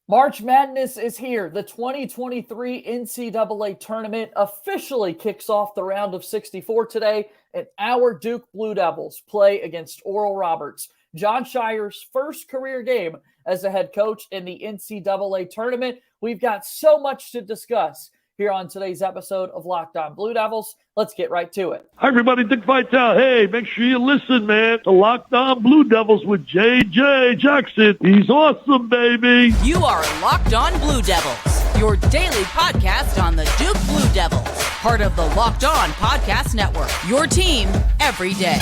March Madness is here. The 2023 NCAA tournament officially kicks off the round of 64 today, and our Duke Blue Devils play against Oral Roberts. Jon Scheyer's first career game as a head coach in the NCAA tournament. We've got so much to discuss here on today's episode of Locked On Blue Devils. Let's get right to it. Hi, everybody. Dick Vitale. Hey, make sure you listen, man, to Locked On Blue Devils with J.J. Jackson. He's awesome, baby. You are Locked On Blue Devils, your daily podcast on the Duke Blue Devils, part of the Locked On Podcast Network, your team every day.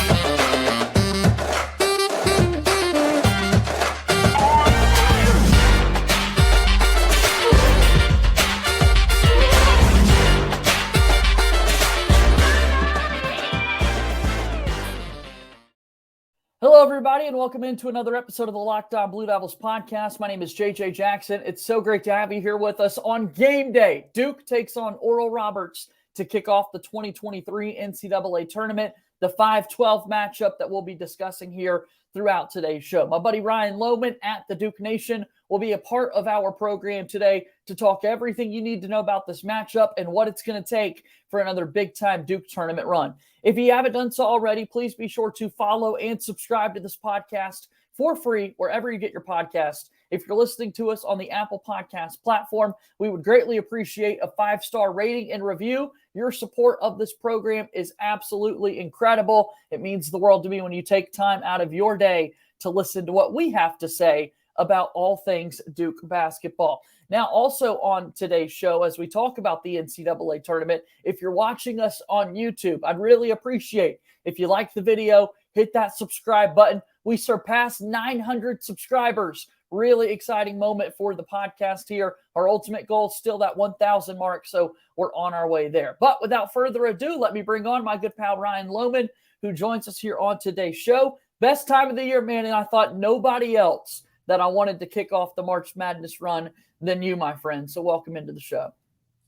Hello, everybody, and welcome into another episode of the Locked On Blue Devils podcast. My name is J.J. Jackson. It's so great to have you here with us on game day. Duke takes on Oral Roberts to kick off the 2023 NCAA tournament, the 5-12 matchup that we'll be discussing here throughout today's show. My buddy Ryan Lohman at the Duke Nation will be a part of our program today to talk everything you need to know about this matchup and what it's going to take for another big-time Duke tournament run. If you haven't done so already, please be sure to follow and subscribe to this podcast for free wherever you get your podcast. If you're listening to us on the Apple Podcast platform, we would greatly appreciate a 5-star rating and review. Your support of this program is absolutely incredible. It means the world to me when you take time out of your day to listen to what we have to say about all things Duke basketball. Now, also on today's show, as we talk about the NCAA tournament, if you're watching us on YouTube, I'd really appreciate if you like the video, hit that subscribe button. We surpassed 900 subscribers. Really exciting moment for the podcast here. Our ultimate goal is still that 1,000 mark, so we're on our way there. But without further ado, let me bring on my good pal Ryan Lohman, who joins us here on today's show. Best time of the year, man, and I thought nobody else that I wanted to kick off the March Madness run than you, my friend. So welcome into the show.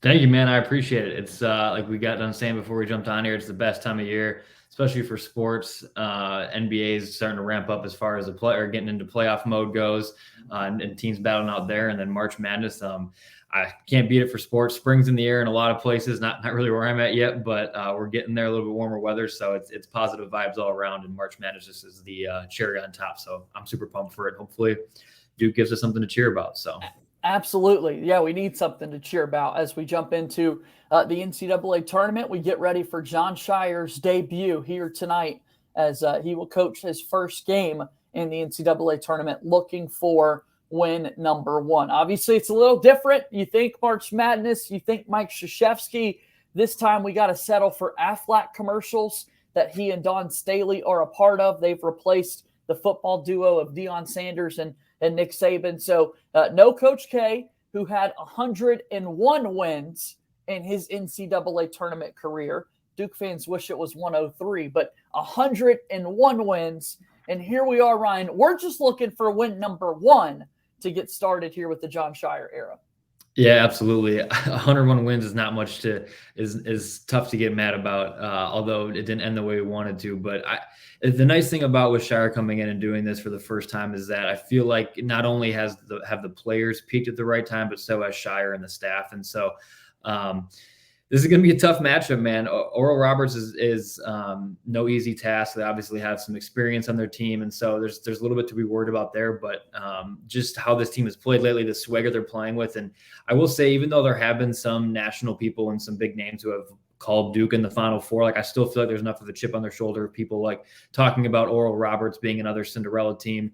Thank you, man. I appreciate it. It's like we got done saying before we jumped on here, it's the best time of year, especially for sports. NBA is starting to ramp up as far as the player getting into playoff mode goes, and teams battling out there. And then March Madness, I can't beat it for sports. Spring's in the air in a lot of places, not really where I'm at yet, but we're getting there, a little bit warmer weather. So it's positive vibes all around. And March Madness just is the cherry on top. So I'm super pumped for it. Hopefully Duke gives us something to cheer about. So absolutely. Yeah, we need something to cheer about as we jump into the NCAA tournament. We get ready for Jon Scheyer's debut here tonight as he will coach his first game in the NCAA tournament, looking for win number one. Obviously, it's a little different. You think March Madness, you think Mike Krzyzewski. This time we got to settle for Aflac commercials that he and Dawn Staley are a part of. They've replaced the football duo of Deion Sanders and Nick Saban. So no Coach K, who had 101 wins in his NCAA tournament career. Duke fans wish it was 103, but 101 wins. And here we are, Ryan. We're just looking for win number one to get started here with the Jon Scheyer era. Yeah, absolutely. 101 wins is not much is tough to get mad about, although it didn't end the way we wanted to. But the nice thing about with Scheyer coming in and doing this for the first time is that I feel like not only have the players peaked at the right time, but so has Scheyer and the staff. And so this is going to be a tough matchup, man. Oral Roberts is no easy task. They obviously have some experience on their team, and so there's a little bit to be worried about there. But just how this team has played lately, the swagger they're playing with, and I will say, even though there have been some national people and some big names who have called Duke in the Final Four, like I still feel like there's enough of a chip on their shoulder of people like talking about Oral Roberts being another Cinderella team,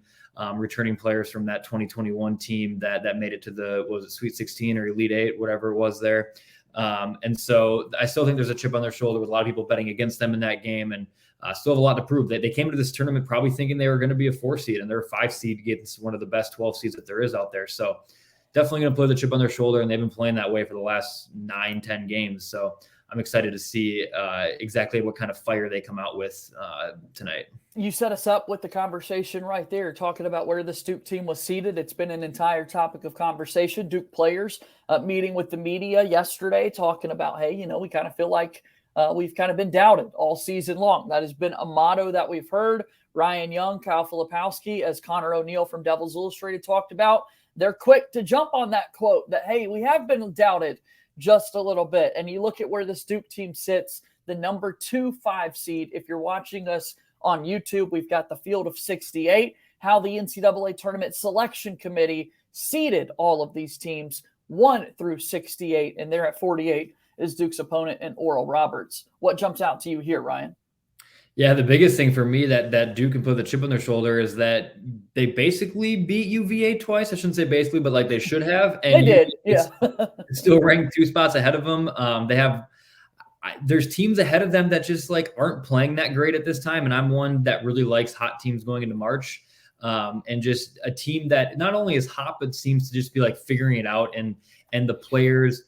returning players from that 2021 team that made it to the Sweet 16 or Elite 8, whatever it was there. And so I still think there's a chip on their shoulder with a lot of people betting against them in that game, and still have a lot to prove. They came into this tournament probably thinking they were going to be a 4 seed, and they're a 5 seed against one of the best 12 seeds that there is out there. So definitely going to play the chip on their shoulder, and they've been playing that way for the last 9-10 games. So I'm excited to see exactly what kind of fire they come out with tonight. You set us up with the conversation right there, talking about where this Duke team was seated. It's been an entire topic of conversation. Duke players meeting with the media yesterday, talking about, hey, we kind of feel like we've kind of been doubted all season long. That has been a motto that we've heard. Ryan Young, Kyle Filipowski, as Connor O'Neill from Devils Illustrated talked about, they're quick to jump on that quote that, hey, we have been doubted just a little bit. And you look at where this Duke team sits, the number 2-5 seed. If you're watching us on YouTube, we've got the field of 68, how the NCAA Tournament Selection Committee seeded all of these teams 1 through 68, and they're at 48 is Duke's opponent in Oral Roberts. What jumps out to you here, Ryan? Yeah, the biggest thing for me that Duke can put the chip on their shoulder is that they basically beat UVA twice. I shouldn't say basically, but like they should have. And they did, yeah. It's still ranked 2 spots ahead of them. There's teams ahead of them that just like aren't playing that great at this time, and I'm one that really likes hot teams going into March, and just a team that not only is hot but seems to just be like figuring it out, and the players.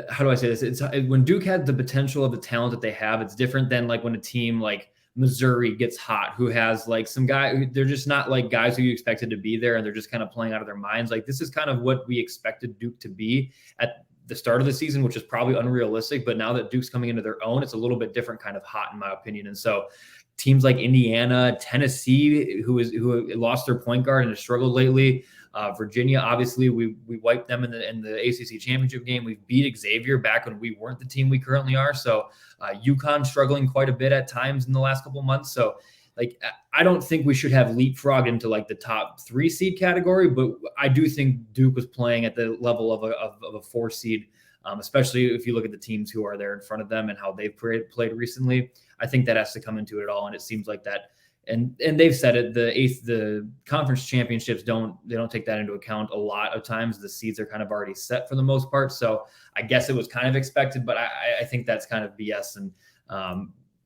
How do I say this? It's when Duke had the potential of the talent that they have, it's different than like when a team like Missouri gets hot, who has like some guy, they're just not like guys who you expected to be there, and they're just kind of playing out of their minds. Like this is kind of what we expected Duke to be at the start of the season, which is probably unrealistic. But now that Duke's coming into their own, it's a little bit different kind of hot in my opinion. And so teams like Indiana, Tennessee, who lost their point guard and has struggled lately. Virginia, obviously, we wiped them in the ACC championship game. We beat Xavier back when we weren't the team we currently are. So UConn struggling quite a bit at times in the last couple of months. So like I don't think we should have leapfrogged into like the top 3 seed category, but I do think Duke was playing at the level of a 4 seed, especially if you look at the teams who are there in front of them and how they've played recently. I think that has to come into it all, and it seems like that. And they've said it, the conference championships don't take that into account a lot of times. The seeds are kind of already set for the most part. So I guess it was kind of expected, but I think that's kind of BS, and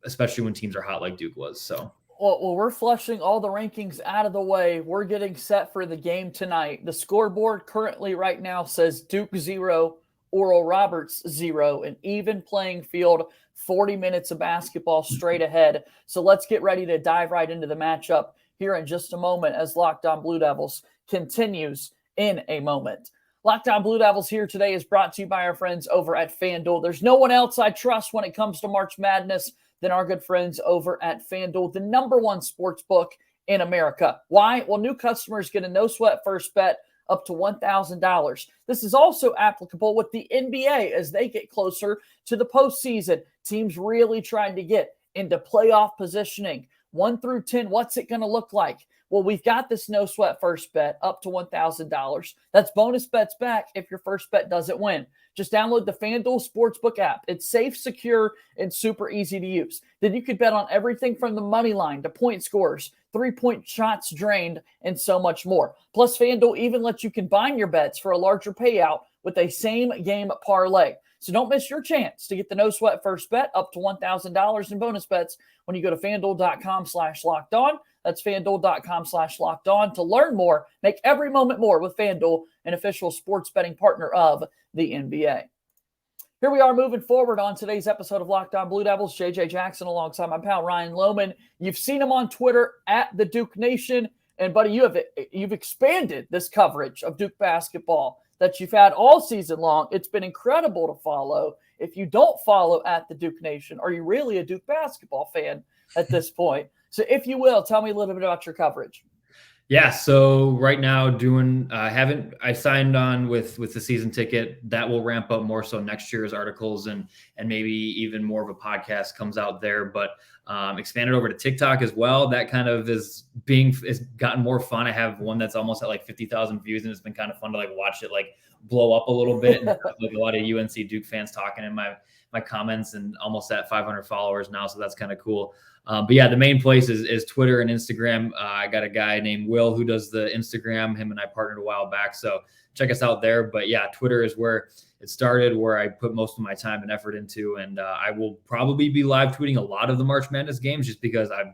especially when teams are hot like Duke was. So. Well, we're flushing all the rankings out of the way. We're getting set for the game tonight. The scoreboard currently right now says Duke 0, Oral Roberts 0, an even playing field, 40 minutes of basketball straight ahead. So let's get ready to dive right into the matchup here in just a moment as Locked On Blue Devils continues in a moment. Locked On Blue Devils here today is brought to you by our friends over at FanDuel. There's no one else I trust when it comes to March Madness than our good friends over at FanDuel, the #1 sports book in America. Why? Well, new customers get a no-sweat first bet up to $1,000. This is also applicable with the NBA as they get closer to the postseason. Teams really trying to get into playoff positioning. 1 through 10, what's it going to look like? Well, we've got this no sweat first bet up to $1,000. That's bonus bets back if your first bet doesn't win. Just download the FanDuel Sportsbook app. It's safe, secure, and super easy to use. Then you could bet on everything from the money line to point scores, 3-point shots drained, and so much more. Plus, FanDuel even lets you combine your bets for a larger payout with a same-game parlay. So don't miss your chance to get the no-sweat first bet up to $1,000 in bonus bets when you go to FanDuel.com/lockedon. That's FanDuel.com/lockedon to learn more. Make every moment more with FanDuel, an official sports betting partner of the NBA. Here we are moving forward on today's episode of Locked On Blue Devils. JJ Jackson alongside my pal Ryan Lohman. You've seen him on Twitter at the Duke Nation. And buddy, you've expanded this coverage of Duke basketball that you've had all season long. It's been incredible to follow. If you don't follow at the Duke Nation, are you really a Duke basketball fan at this point? So if you will, tell me a little bit about your coverage. Yeah, so right now I signed on with the season ticket. That will ramp up more so next year's articles and maybe even more of a podcast comes out there, but expanded over to TikTok as well. That kind of is gotten more fun. I have one that's almost at like 50,000 views, and it's been kind of fun to like watch it like blow up a little bit. And like a lot of UNC Duke fans talking in my comments, and almost at 500 followers now. So that's kind of cool. But yeah, the main place is Twitter and Instagram. I got a guy named Will who does the Instagram. Him and I partnered a while back. So check us out there. But yeah, Twitter is where it started, where I put most of my time and effort into. And I will probably be live tweeting a lot of the March Madness games just because I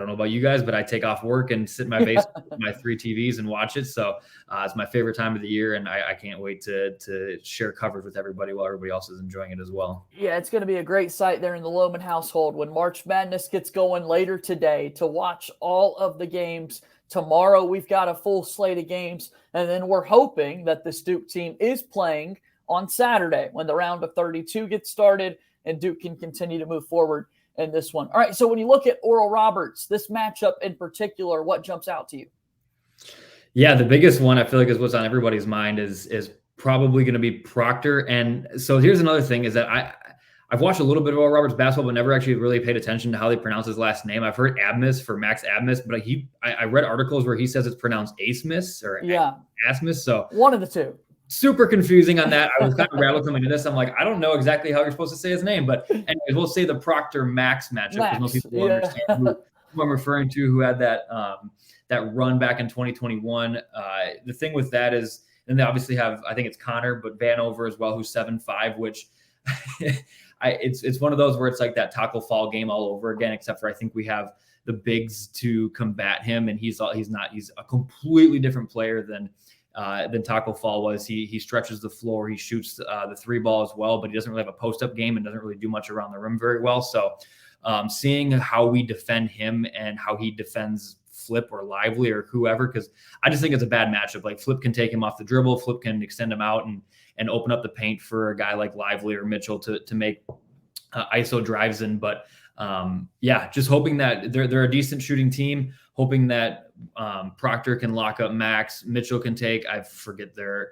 don't know about you guys, but I take off work and sit in my basement with my 3 TVs and watch it. So it's my favorite time of the year, and I can't wait to share coverage with everybody while everybody else is enjoying it as well. Yeah, it's going to be a great sight there in the Lohman household when March Madness gets going later today to watch all of the games. Tomorrow we've got a full slate of games, and then we're hoping that this Duke team is playing on Saturday when the round of 32 gets started and Duke can continue to move forward in this one. All right, so when you look at Oral Roberts, this matchup in particular, what jumps out to you? Yeah, the biggest one I feel like is what's on everybody's mind is probably going to be Proctor. And so here's another thing is that I've watched a little bit of Oral Roberts basketball, but never actually really paid attention to how they pronounce his last name. I've heard Abmas for Max Abmas, but I read articles where he says it's pronounced Asmus or Asmus. So one of the two. Super confusing on that. I was kind of rattled coming into this. I'm like, I don't know exactly how you're supposed to say his name, but anyways, we'll say the Proctor Max matchup because most people will understand who I'm referring to, who had that run back in 2021. The thing with that is, and they obviously have, I think it's Connor, but Vanover as well, who's 7'5", which it's one of those where it's like that Taco Fall game all over again, except for I think we have the bigs to combat him, and he's a completely different player than Taco Fall was. He stretches the floor, he shoots the three ball as well, but he doesn't really have a post-up game and doesn't really do much around the rim very well. So seeing how we defend him and how he defends Flip or Lively or whoever, because I just think it's a bad matchup. Like Flip can take him off the dribble, Flip can extend him out and open up the paint for a guy like Lively or Mitchell to make ISO drives in. But just hoping that they're a decent shooting team, hoping that Proctor can lock up Max, Mitchell can take, I forget the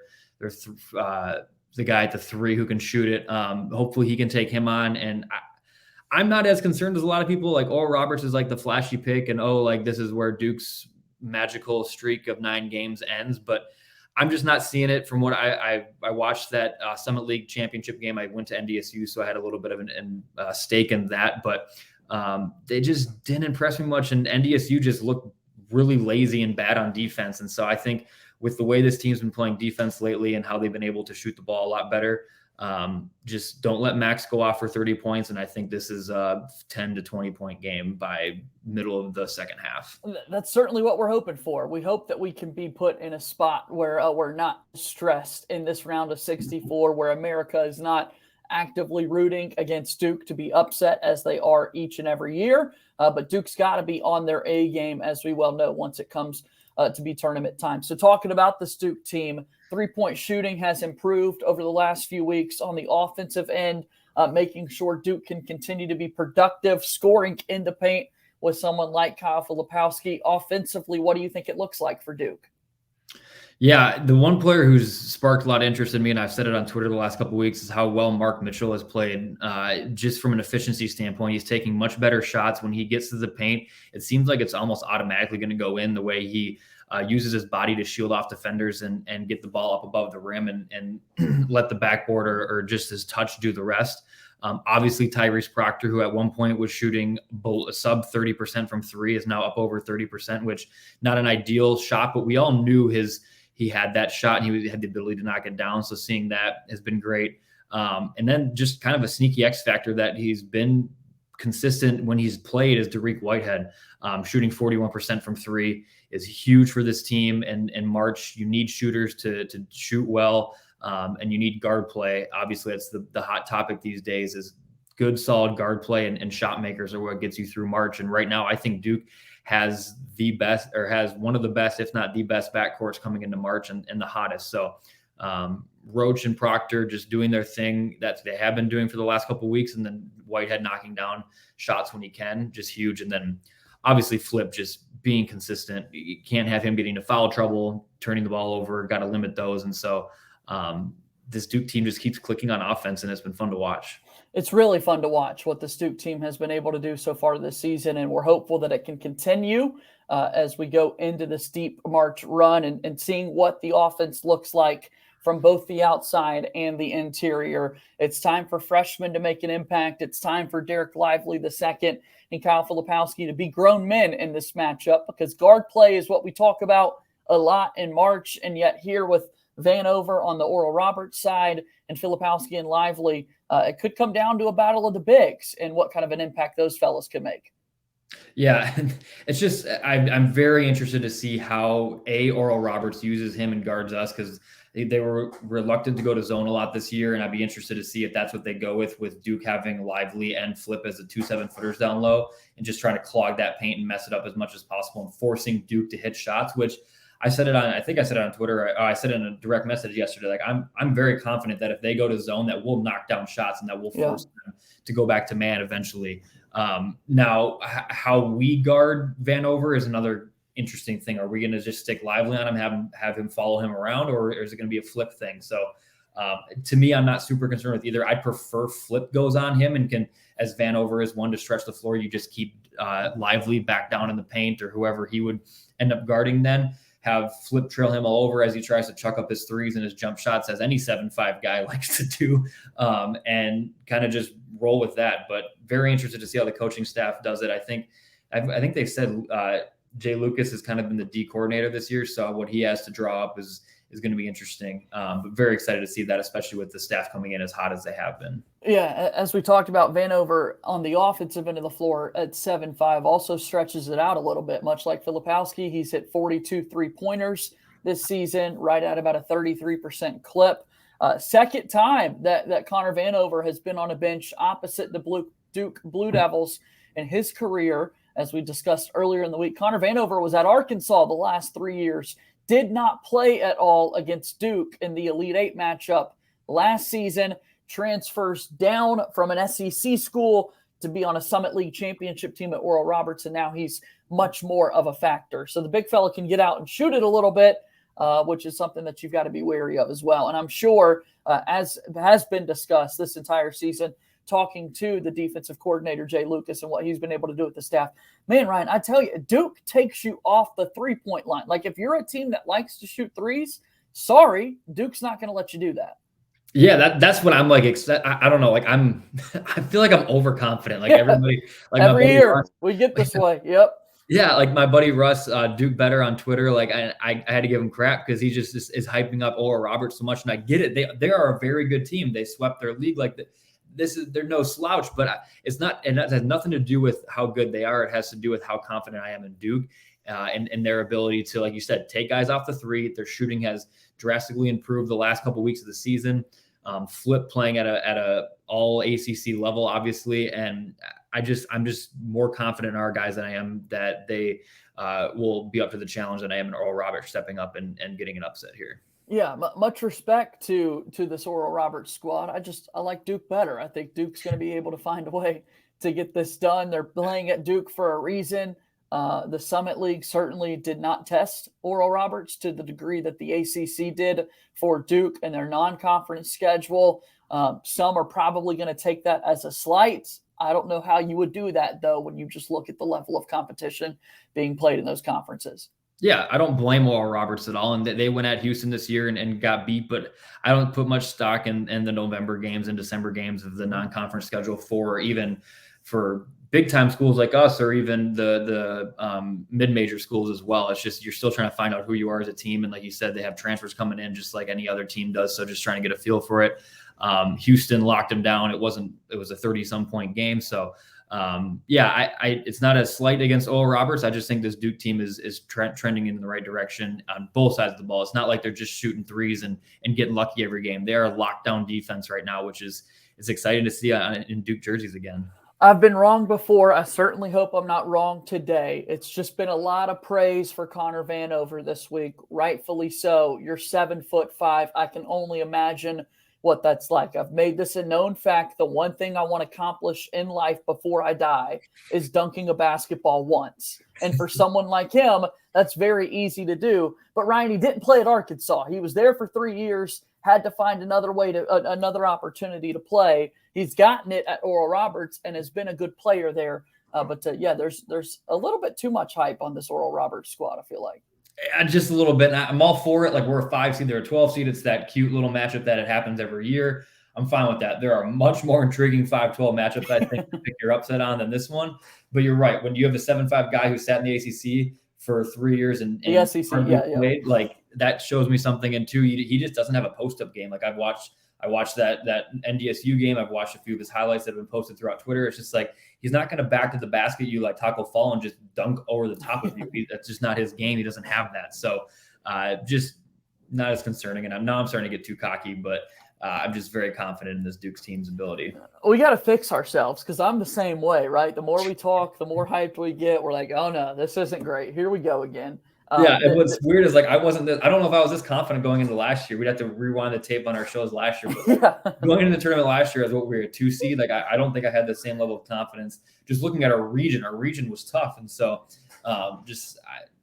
guy at the three who can shoot it. Hopefully he can take him on. And I'm not as concerned as a lot of people. Like, Roberts is like the flashy pick, and like this is where Duke's magical streak of 9 games ends. But I'm just not seeing it. From what I watched that Summit League championship game. I went to NDSU, so I had a little bit of a stake in that. But they just didn't impress me much, and NDSU just looked really lazy and bad on defense. And so I think with the way this team's been playing defense lately and how they've been able to shoot the ball a lot better, just don't let Max go off for 30 points. And I think this is a 10 to 20 point game by middle of the second half. That's certainly what we're hoping for. We hope that we can be put in a spot where we're not stressed in this round of 64, where America is not actively rooting against Duke to be upset as they are each and every year. But Duke's got to be on their A game, as we well know, once it comes to be tournament time. So talking about this Duke team, 3-point shooting has improved over the last few weeks on the offensive end, making sure Duke can continue to be productive, scoring in the paint with someone like Kyle Filipowski. Offensively, what do you think it looks like for Duke? Yeah, the one player who's sparked a lot of interest in me, and I've said it on Twitter the last couple of weeks, is how well Mark Mitchell has played. Just from an efficiency standpoint, he's taking much better shots when he gets to the paint. It seems like it's almost automatically going to go in, the way he uses his body to shield off defenders and get the ball up above the rim and let the backboard or just his touch do the rest. Obviously, Tyrese Proctor, who at one point was shooting a sub 30% from three, is now up over 30%, which not an ideal shot, but we all knew he had that shot and he had the ability to knock it down. So seeing that has been great. And then just kind of a sneaky X factor that he's been consistent when he's played is Dariq Whitehead. Shooting 41% from three is huge for this team. And in March, you need shooters to shoot well, and you need guard play. Obviously, that's the hot topic these days, is good, solid guard play, and shot makers are what gets you through March. And right now, I think Duke has the best, or has one of the best, if not the best, backcourts coming into March and the hottest. So Roach and Proctor just doing their thing that they have been doing for the last couple of weeks, and then Whitehead knocking down shots when he can, just huge. And then obviously Flip just being consistent. You can't have him getting into foul trouble, turning the ball over, got to limit those. And so this Duke team just keeps clicking on offense, and it's been fun to watch. It's really fun to watch what the Duke team has been able to do so far this season, and we're hopeful that it can continue as we go into this deep March run and seeing what the offense looks like from both the outside and the interior. It's time for freshmen to make an impact. It's time for Derek Lively II and Kyle Filipowski to be grown men in this matchup, because guard play is what we talk about a lot in March, and yet here with Vanover on the Oral Roberts side and Filipowski and Lively, it could come down to a battle of the bigs and what kind of an impact those fellas could make. Yeah, it's just I'm very interested to see how Oral Roberts uses him and guards us, because they were reluctant to go to zone a lot this year, and I'd be interested to see if that's what they go with Duke having Lively and Flip as the 2 7-footers down low and just trying to clog that paint and mess it up as much as possible and forcing Duke to hit shots, which I said it on Twitter. I said it in a direct message yesterday. Like I'm very confident that if they go to zone, that we'll knock down shots and that will force them to go back to man eventually. Now, how we guard Vanover is another interesting thing. Are we going to just stick Lively on him, have him follow him around, or is it going to be a flip thing? So to me, I'm not super concerned with either. I prefer flip goes on him and can, as Vanover is one to stretch the floor, you just keep Lively back down in the paint or whoever he would end up guarding then. Have Flip trail him all over as he tries to chuck up his threes and his jump shots, as any 7'5" guy likes to do, and kind of just roll with that. But very interested to see how the coaching staff does it. I think they've said Jay Lucas has kind of been the D coordinator this year, so what he has to draw up is going to be interesting. But very excited to see that, especially with the staff coming in as hot as they have been. Yeah, as we talked about, Vanover on the offensive end of the floor at 7'5" also stretches it out a little bit, much like Filipowski. He's hit 42 three-pointers this season, right at about a 33% clip. Second time that Connor Vanover has been on a bench opposite the Duke Blue Devils in his career. As we discussed earlier in the week, Connor Vanover was at Arkansas the last 3 years, did not play at all against Duke in the Elite Eight matchup last season, transfers down from an SEC school to be on a Summit League championship team at Oral Roberts, and now he's much more of a factor. So the big fella can get out and shoot it a little bit, which is something that you've got to be wary of as well. And I'm sure, as has been discussed this entire season, talking to the defensive coordinator, Jay Lucas, and what he's been able to do with the staff. Man, Ryan, I tell you, Duke takes you off the three-point line. Like, if you're a team that likes to shoot threes, sorry, Duke's not going to let you do that. Yeah, that's what I'm like. I don't know. Like I feel like I'm overconfident. Like everybody, like every year we get this way. Yep. Yeah, like my buddy Russ, Duke Better on Twitter. Like I had to give him crap because he just is hyping up Oral Roberts so much, and I get it. They are a very good team. They swept their league. Like they're no slouch, but it's not, and that has nothing to do with how good they are. It has to do with how confident I am in Duke and their ability to, like you said, take guys off the three. Their shooting has drastically improved the last couple of weeks of the season. Flip playing at a all ACC level, obviously, and I'm just more confident in our guys than I am that they will be up to the challenge than I am in Oral Roberts stepping up and getting an upset here. Yeah, much respect to this Oral Roberts squad. I like Duke better. I think Duke's going to be able to find a way to get this done. They're playing at Duke for a reason. The Summit League certainly did not test Oral Roberts to the degree that the ACC did for Duke and their non-conference schedule. Some are probably going to take that as a slight. I don't know how you would do that, though, when you just look at the level of competition being played in those conferences. Yeah, I don't blame Oral Roberts at all. And they went at Houston this year and got beat, but I don't put much stock in the November games and December games of the non-conference schedule for big-time schools like us, or even the mid-major schools as well. It's just you're still trying to find out who you are as a team. And like you said, they have transfers coming in just like any other team does. So just trying to get a feel for it. Houston locked them down. It was a 30-some point game. So it's not a slight against Oral Roberts. I just think this Duke team is trending in the right direction on both sides of the ball. It's not like they're just shooting threes and getting lucky every game. They are a lockdown defense right now, which is exciting to see in Duke jerseys again. I've been wrong before. I certainly hope I'm not wrong today. It's just been a lot of praise for Connor Vanover this week, rightfully so. You're 7'5". I can only imagine what that's like. I've made this a known fact. The one thing I want to accomplish in life before I die is dunking a basketball once. And for someone like him, that's very easy to do. But Ryan, he didn't play at Arkansas. He was there for 3 years, had to find another opportunity to play. He's gotten it at Oral Roberts and has been a good player there. There's a little bit too much hype on this Oral Roberts squad, I feel like. Just a little bit. I'm all for it. Like, we're a 5 seed, they're a 12 seed. It's that cute little matchup that it happens every year. I'm fine with that. There are much more intriguing 5-12 matchups I think to pick your upset on than this one. But you're right. When you have a 7'5" guy who sat in the ACC for 3 years and the SEC, played, like, that shows me something. And two, he just doesn't have a post-up game. Like, I watched that NDSU game. I've watched a few of his highlights that have been posted throughout Twitter. It's just like, he's not going to back to the basket you like Taco Fall and just dunk over the top of you. That's just not his game. He doesn't have that. So just not as concerning. And I'm starting to get too cocky, but I'm just very confident in this Duke's team's ability. We got to fix ourselves, because I'm the same way, right? The more we talk, the more hyped we get. We're like, oh no, this isn't great. Here we go again. And what's weird is, like, I don't know if I was this confident going into last year. We'd have to rewind the tape on our shows last year. But going into the tournament last year as what we were a 2 seed, like, I don't think I had the same level of confidence. Just looking at our region was tough. And so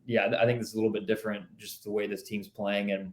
yeah, I think this is a little bit different, just the way this team's playing and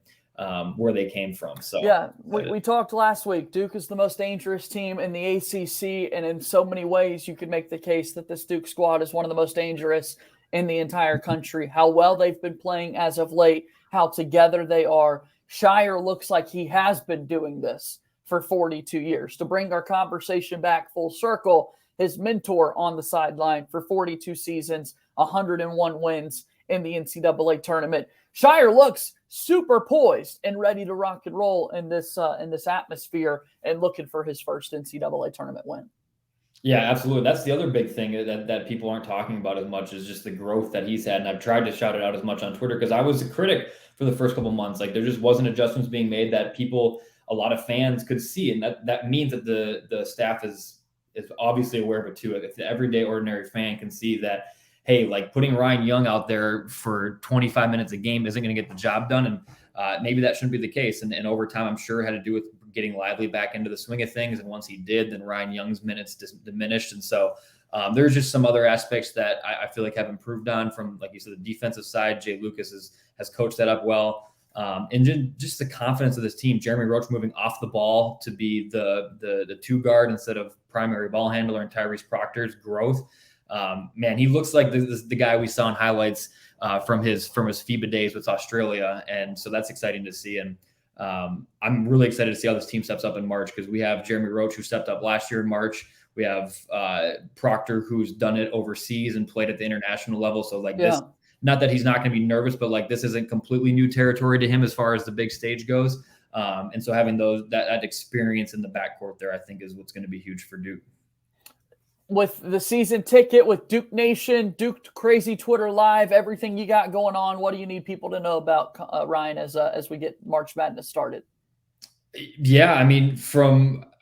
where they came from. So yeah, we talked last week. Duke is the most dangerous team in the ACC, and in so many ways, you could make the case that this Duke squad is one of the most dangerous in the entire country. How well they've been playing as of late, how together they are. Scheyer looks like he has been doing this for 42 years. To bring our conversation back full circle, his mentor on the sideline for 42 seasons, 101 wins in the NCAA tournament. Scheyer looks super poised and ready to rock and roll in this atmosphere and looking for his first NCAA tournament win. Yeah, absolutely. That's the other big thing that people aren't talking about as much is just the growth that he's had. And I've tried to shout it out as much on Twitter because I was a critic for the first couple months. Like there just wasn't adjustments being made that a lot of fans could see. And that means that the staff is obviously aware of it too. If the everyday ordinary fan can see that, hey, like putting Ryan Young out there for 25 minutes a game isn't going to get the job done. And maybe that shouldn't be the case. And over time, I'm sure it had to do with getting Lively back into the swing of things. And once he did, then Ryan Young's minutes diminished. And so there's just some other aspects that I feel like have improved on from, like you said, the defensive side. Jay Lucas has coached that up well. And just the confidence of this team. Jeremy Roach moving off the ball to be the two guard instead of primary ball handler, and Tyrese Proctor's growth. Man, he looks like the guy we saw in highlights from his FIBA days with Australia. And so that's exciting to see. And I'm really excited to see how this team steps up in March, because we have Jeremy Roach, who stepped up last year in March. We have Proctor, who's done it overseas and played at the international level. So this, not that he's not going to be nervous, but like this isn't completely new territory to him as far as the big stage goes. And so having that experience in the backcourt there, I think is what's going to be huge for Duke. With the season ticket, with Duke Nation, Duke Crazy Twitter Live, everything you got going on, what do you need people to know about, Ryan, as we get March Madness started? Yeah, I mean,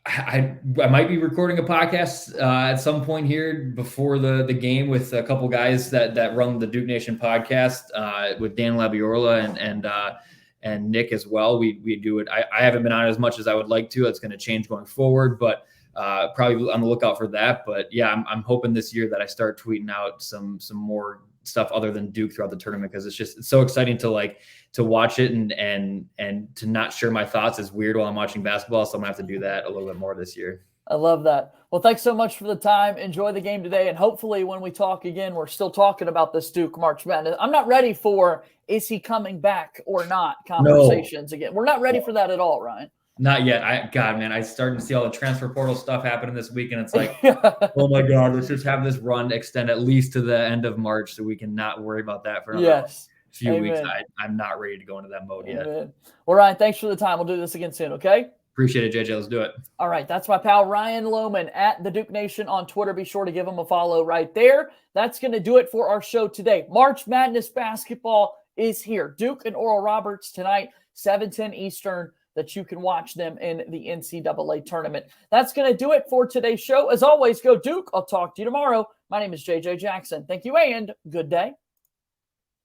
I might be recording a podcast at some point here before the game with a couple guys that run the Duke Nation podcast with Dan Labiorla and Nick as well. We do it. I haven't been on it as much as I would like to. It's going to change going forward, but probably on the lookout for that. But yeah, I'm hoping this year that I start tweeting out some more stuff other than Duke throughout the tournament, because it's so exciting to watch it and to not share my thoughts is weird while I'm watching basketball. So I'm gonna have to do that a little bit more this year. I love that. Well, thanks so much for the time. Enjoy the game today. And hopefully when we talk again, we're still talking about this Duke March Madness. I'm not ready for, is he coming back or not conversations again. We're not ready for that at all, Ryan. Not yet. I started to see all the transfer portal stuff happening this week, and it's like, oh my God, let's just have this run extend at least to the end of March so we can not worry about that for another few weeks. I'm not ready to go into that mode yet. Well, Ryan, thanks for the time. We'll do this again soon, okay? Appreciate it, JJ. Let's do it. All right. That's my pal Ryan Lohman at the Duke Nation on Twitter. Be sure to give him a follow right there. That's going to do it for our show today. March Madness basketball is here. Duke and Oral Roberts tonight, 7:10 Eastern, that you can watch them in the NCAA tournament. That's going to do it for today's show. As always, go Duke. I'll talk to you tomorrow. My name is JJ Jackson. Thank you and good day.